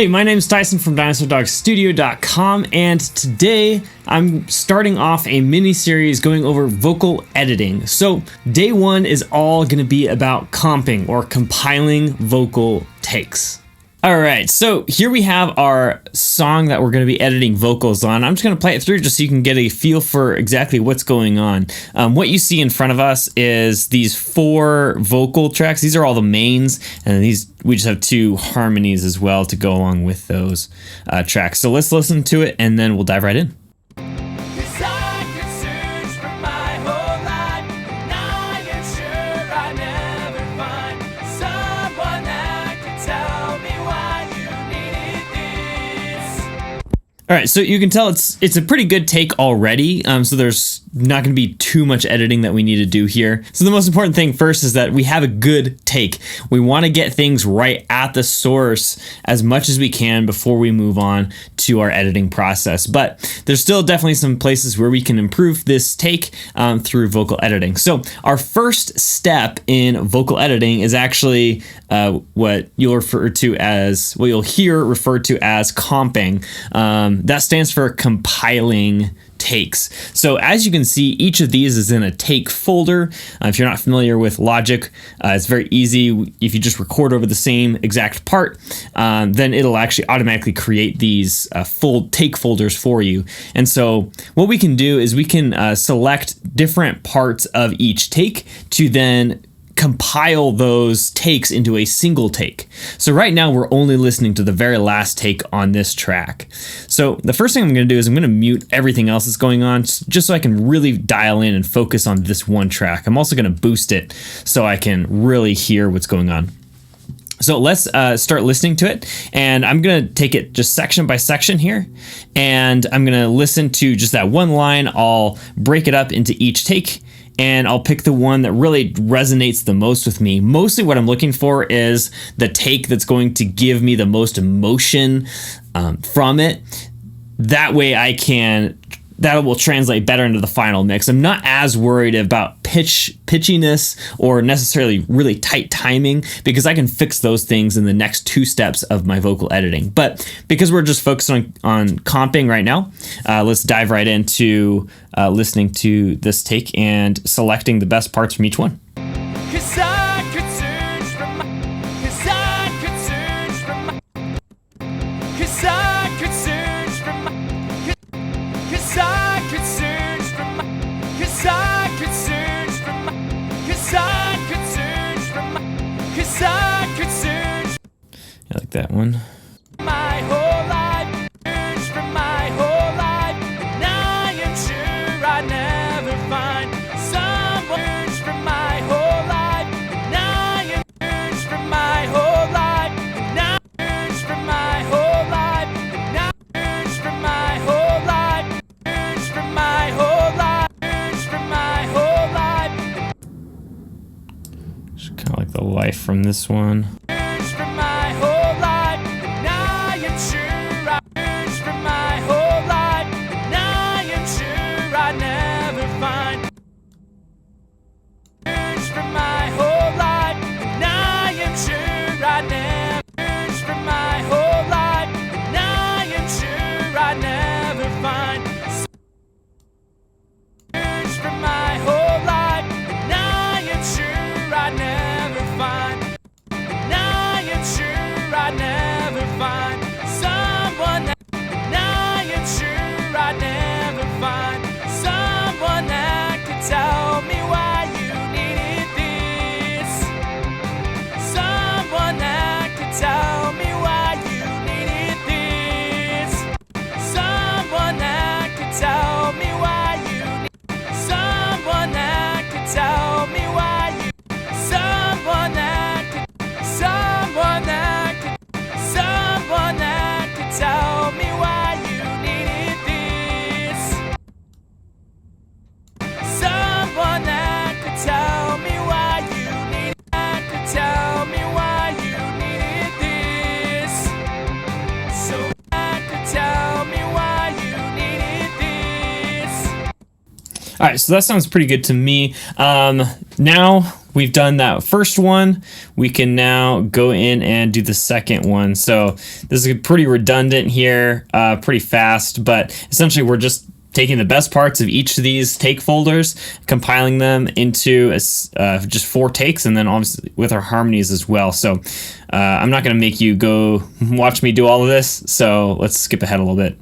Hey, my name is Tyson from DinosaurDogStudio.com, and today I'm starting off a mini-series going over vocal editing. So day one is all going to be about comping or compiling vocal takes. Alright, so here we have our song that we're going to be editing vocals on. I'm just going to play it through just so you can get a feel for exactly what's going on. What you see in front of us is these 4 vocal tracks. These are all the mains, and we just have 2 harmonies as well to go along with those tracks. So let's listen to it and then we'll dive right in. All right, so you can tell it's a pretty good take already, so there's not going to be too much editing that we need to do here. So the most important thing first is that we have a good take. We want to get things right at the source as much as we can before we move on to our editing process. But there's still definitely some places where we can improve this take through vocal editing. So our first step in vocal editing is actually what you'll hear referred to as comping. That stands for compiling takes. So as you can see, each of these is in a take folder. If you're not familiar with Logic, it's very easy. If you just record over the same exact part, then it'll actually automatically create these full take folders for you. And so what we can do is we can select different parts of each take to then compile those takes into a single take. So right now we're only listening to the very last take on this track. So the first thing I'm going to do is I'm going to mute everything else that's going on just so I can really dial in and focus on this one track. I'm also going to boost it so I can really hear what's going on. So let's start listening to it, and I'm going to take it just section by section here, and I'm going to listen to just that one line. I'll break it up into each take, and I'll pick the one that really resonates the most with me. Mostly what I'm looking for is the take that's going to give me the most emotion from it. That way that will translate better into the final mix. I'm not as worried about pitchiness or necessarily really tight timing, because I can fix those things in the next 2 steps of my vocal editing. But because we're just focused on comping right now, let's dive right into listening to this take and selecting the best parts from each one. I like that one. My whole life, from my whole life, and I am sure I never find someone from my whole life, and I am from my whole life, and I am from my whole life, and I am from my whole life, from my whole life, from my whole life. Just kind of like the life from this one. All right, so that sounds pretty good to me. Now we've done that first one, we can now go in and do the second one. So this is pretty redundant here, pretty fast, but essentially we're just taking the best parts of each of these take folders, compiling them into just 4 takes, and then obviously with our harmonies as well. So I'm not going to make you go watch me do all of this, so let's skip ahead a little bit.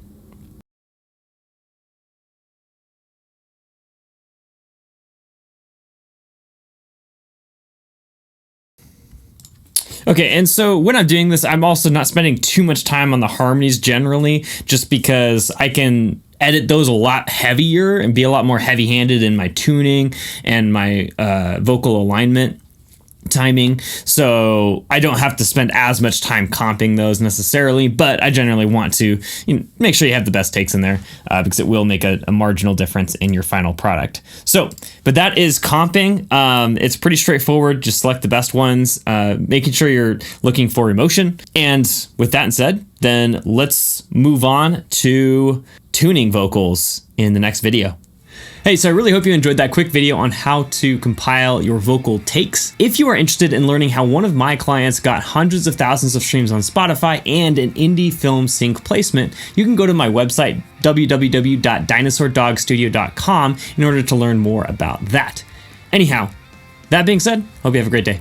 Okay, and so when I'm doing this, I'm also not spending too much time on the harmonies generally, just because I can edit those a lot heavier and be a lot more heavy-handed in my tuning and my vocal alignment timing. So I don't have to spend as much time comping those necessarily, but I generally want to make sure you have the best takes in there because it will make a marginal difference in your final product. So, but that is comping. It's pretty straightforward. Just select the best ones, making sure you're looking for emotion. And with that said, then let's move on to tuning vocals in the next video. Hey, so I really hope you enjoyed that quick video on how to compile your vocal takes. If you are interested in learning how one of my clients got hundreds of thousands of streams on Spotify and an indie film sync placement, you can go to my website, www.dinosaurdogstudio.com, in order to learn more about that. Anyhow, that being said, hope you have a great day.